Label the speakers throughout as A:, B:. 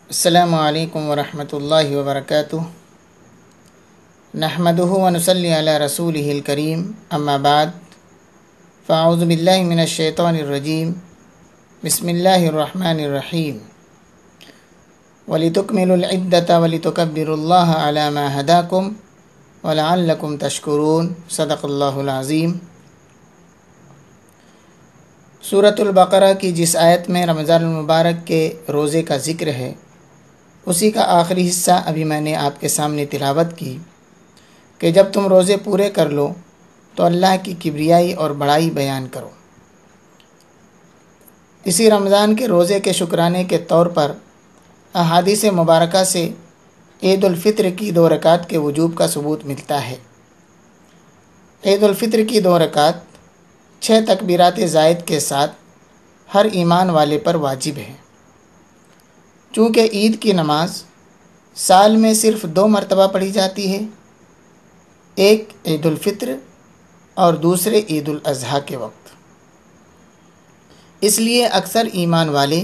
A: السلام علیکم ورحمۃ اللہ وبرکاتہ۔ نحمدہ ونصلی علی رسولہ الکریم، اما بعد فاعوذ باللہ من الشیطان الرجیم، بسم اللہ الرحمن الرحیم۔ وَلِتُكْمِلُوا الْعِدَّةَ وَلِتُكَبِّرُوا اللَّهَ عَلَى مَا هَدَاكُمْ وَلَعَلَّكُمْ تَشْكُرُونَ۔ صدق اللہ العظیم۔ سورۃ البقرہ کی جس آیت میں رمضان المبارک کے روزے کا ذکر ہے، اسی کا آخری حصہ ابھی میں نے آپ کے سامنے تلاوت کی کہ جب تم روزے پورے کر لو تو اللہ کی کبریائی اور بڑائی بیان کرو۔ اسی رمضان کے روزے کے شکرانے کے طور پر احادیث مبارکہ سے عید الفطر کی 2 رکعت کے وجوب کا ثبوت ملتا ہے۔ عید الفطر کی 2 رکعت 6 تکبیرات زائد کے ساتھ ہر ایمان والے پر واجب ہے۔ چونکہ عید کی نماز سال میں صرف 2 مرتبہ پڑھی جاتی ہے، ایک عید الفطر اور دوسرے عید الاضحیٰ کے وقت، اس لیے اکثر ایمان والے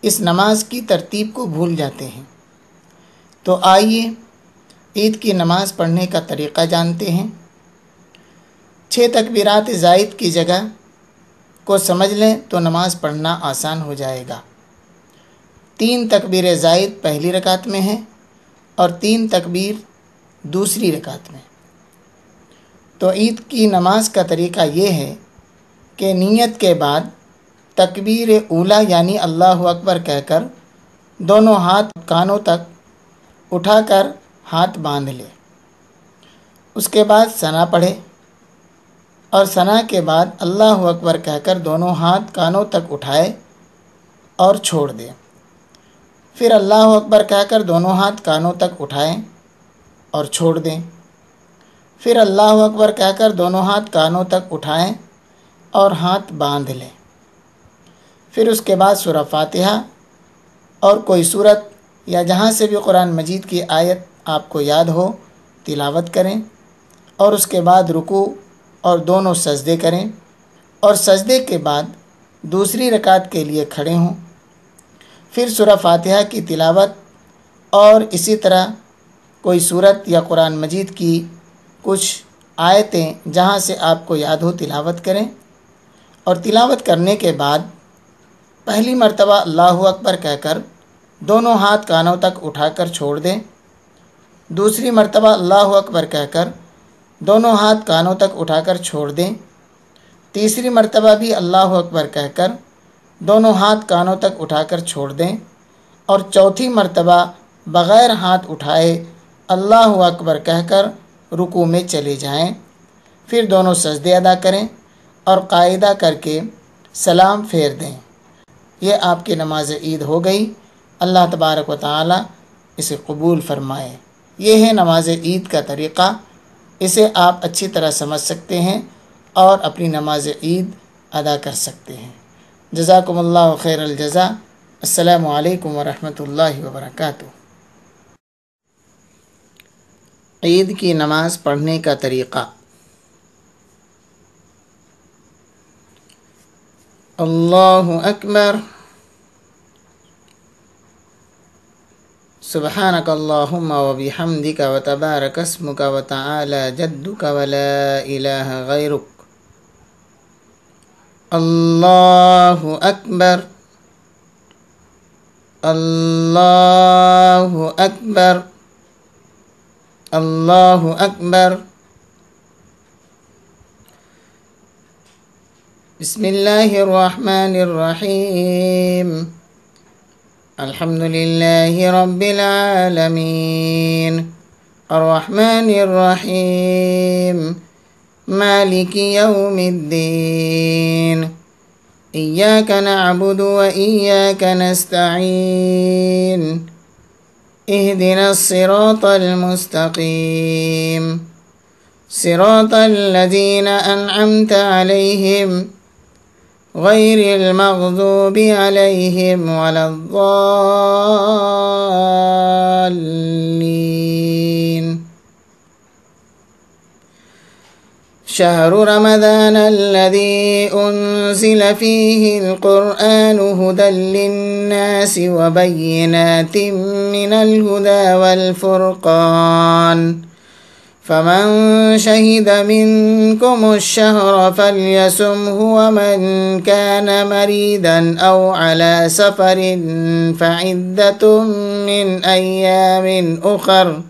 A: اس نماز کی ترتیب کو بھول جاتے ہیں۔ تو آئیے عید کی نماز پڑھنے کا طریقہ جانتے ہیں۔ 6 تکبیرات زائد کی جگہ کو سمجھ لیں تو نماز پڑھنا آسان ہو جائے گا۔ 3 تکبیر زائد پہلی رکعت میں ہے اور 3 تکبیر دوسری رکعت میں۔ تو عید کی نماز کا طریقہ یہ ہے کہ نیت کے بعد تکبیر اولیٰ یعنی اللہ اکبر کہہ کر دونوں ہاتھ کانوں تک اٹھا کر ہاتھ باندھ لے، اس کے بعد ثنا پڑھے اور ثنا کے بعد اللہ اکبر کہہ کر دونوں ہاتھ کانوں تک اٹھائے اور چھوڑ دے، پھر اللہ اکبر کہہ کر دونوں ہاتھ کانوں تک اٹھائیں اور چھوڑ دیں، پھر اللہ اکبر کہہ کر دونوں ہاتھ کانوں تک اٹھائیں اور ہاتھ باندھ لیں، پھر اس کے بعد سورہ فاتحہ اور کوئی سورت یا جہاں سے بھی قرآن مجید کی آیت آپ کو یاد ہو تلاوت کریں، اور اس کے بعد رکوع اور دونوں سجدے کریں، اور سجدے کے بعد دوسری رکعت کے لیے کھڑے ہوں، پھر سورہ فاتحہ کی تلاوت اور اسی طرح کوئی سورت یا قرآن مجید کی کچھ آیتیں جہاں سے آپ کو یاد ہو تلاوت کریں، اور تلاوت کرنے کے بعد پہلی مرتبہ اللہ اکبر کہہ کر دونوں ہاتھ کانوں تک اٹھا کر چھوڑ دیں، دوسری مرتبہ اللہ اکبر کہہ کر دونوں ہاتھ کانوں تک اٹھا کر چھوڑ دیں، تیسری مرتبہ بھی اللہ اکبر کہہ کر دونوں ہاتھ کانوں تک اٹھا کر چھوڑ دیں، اور چوتھی مرتبہ بغیر ہاتھ اٹھائے اللہ اکبر کہہ کر رکوع میں چلے جائیں، پھر دونوں سجدے ادا کریں اور قاعدہ کر کے سلام پھیر دیں۔ یہ آپ کی نماز عید ہو گئی۔ اللہ تبارک و تعالی اسے قبول فرمائے۔ یہ ہے نماز عید کا طریقہ، اسے آپ اچھی طرح سمجھ سکتے ہیں اور اپنی نماز عید ادا کر سکتے ہیں۔ جزاکم اللہ خیر الجزا۔ السلام علیکم ورحمۃ اللہ وبرکاتہ۔ عید کی نماز پڑھنے کا طریقہ۔ اللہ اکبر، سبحانک اللہم وبحمدک وتبارک اسمک وتعالی جدک ولا الہ غیرک۔ اللہ اکبر، اللہ اکبر، اللہ اکبر۔ بسم اللہ الرحمن الرحیم۔ الحمد للہ رب العالمین، الرحمن الرحیم، مالک یوم الدین، ایاک نعبد و ایاک نستعین، اہدنا الصراط المستقیم، صراط الذین انعمت علیہم غیر المغضوب علیہم ولا الضالین۔ شهر رمضان الذي أنزل فيه القرآن هدى للناس وبينات من الهدى والفرقان فمن شهد منكم الشهر فليصمه ومن كان مريضا أو على سفر فعدة من أيام أخر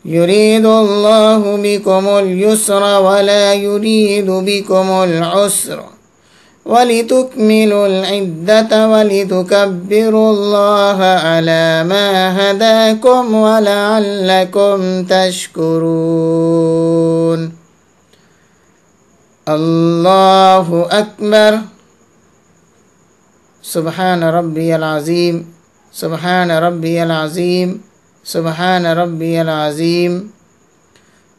A: يريد الله بكم اليسر ولا يريد بكم العسر ولتكملوا العدة ولتكبروا الله على ما هداكم ولعلكم تشكرون. الله أكبر. سبحان ربي العظيم سبحان ربي العظيم سبحان ربي العظيم.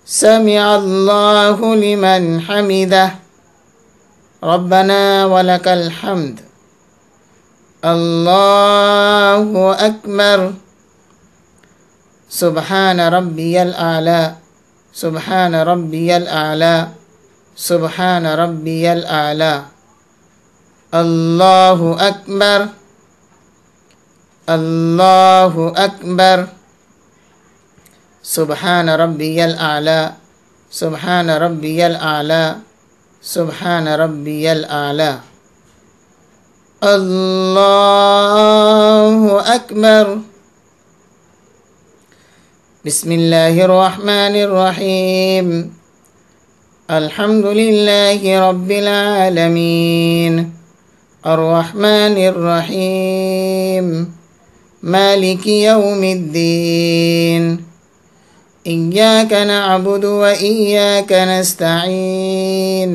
A: سمع الله لمن حمده. ربنا ولك الحمد. الله أكبر. سبحان ربي الأعلى سبحان ربي الأعلى سبحان ربي الأعلى. الله أكبر. الله أكبر. سبحان ربي الأعلى سبحان ربي الأعلى سبحان ربي الأعلى. الله أكبر. بسم الله الرحمن الرحيم. الحمد لله رب العالمين الرحمن الرحيم مالك يوم الدين إياك نعبد وإياك نستعين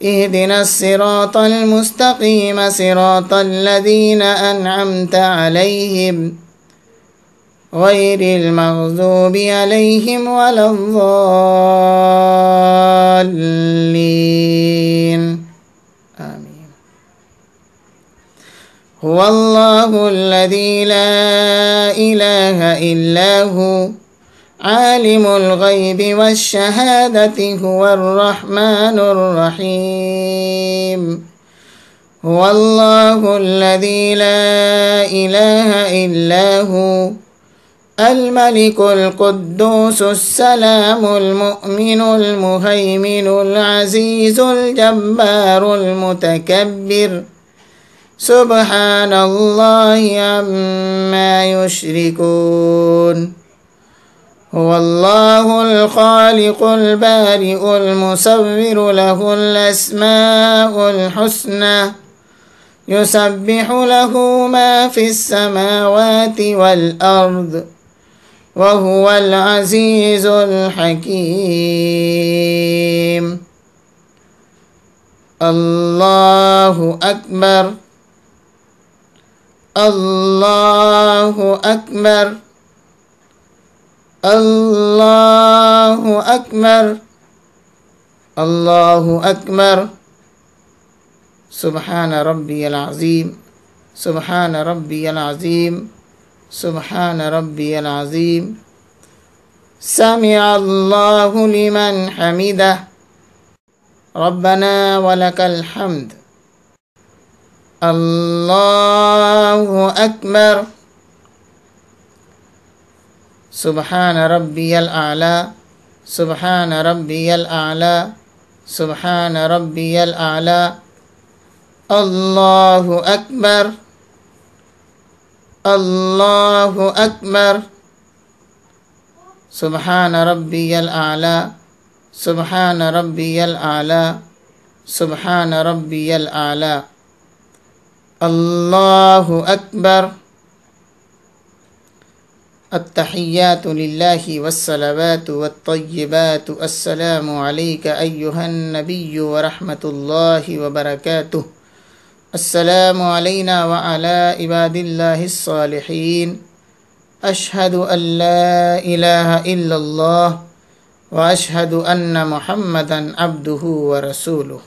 A: اهدنا الصراط المستقيم صراط الذين أنعمت عليهم غير المغضوب عليهم ولا الضالين آمين. هو الله الذي لا إله إلا هو عالم الغيب والشهادة هو الرحمن الرحيم. هو الله الذي لا إله إلا هو الملك القدوس السلام المؤمن المهيمن العزيز الجبار المتكبر سبحان الله عما يشركون. هو الله الخالق البارئ المصور له الأسماء الحسنى يسبح له ما في السماوات والأرض وهو العزيز الحكيم. الله أكبر. الله أكبر. الله أكبر. الله أكبر. سبحان ربي العظيم سبحان ربي العظيم سبحان ربي العظيم. سمع الله لمن حمده. ربنا ولك الحمد. الله أكبر. سبحان ربي الأعلى سبحان ربي الأعلى سبحان ربي الأعلى. الله أكبر. الله أكبر. سبحان ربي الأعلى سبحان ربي الأعلى سبحان ربي الأعلى. الله أكبر. التحيات لله والصلوات والطيبات. السلام عليك أيها النبي ورحمة الله وبركاته. السلام علينا وعلى عباد الله الصالحين. أشهد أن لا إله إلا الله وأشهد أن محمدا عبده ورسوله.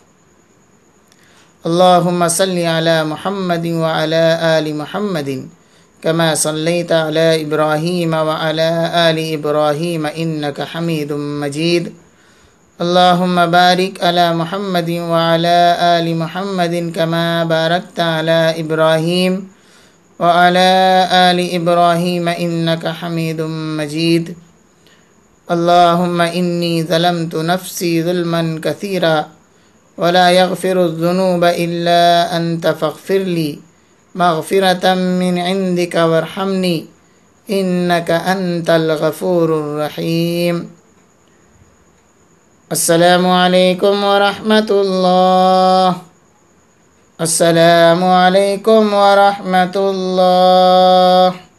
A: اللهم صل على محمد وعلى آل محمد كما صليت على إبراهيم وعلى آل إبراهيم إنك حميد مجيد. اللهم بارك على محمد وعلى آل محمد كما باركت على إبراهيم وعلى آل إبراهيم إنك حميد مجيد. اللهم إني ظلمت نفسي ظلما كثيرا ولا يغفر الذنوب إلا أنت فاغفر لي مغفرة من عندك وارحمني إنك أنت الغفور الرحيم. السلام علیکم ورحمۃ اللہ. السلام علیکم ورحمۃ اللہ.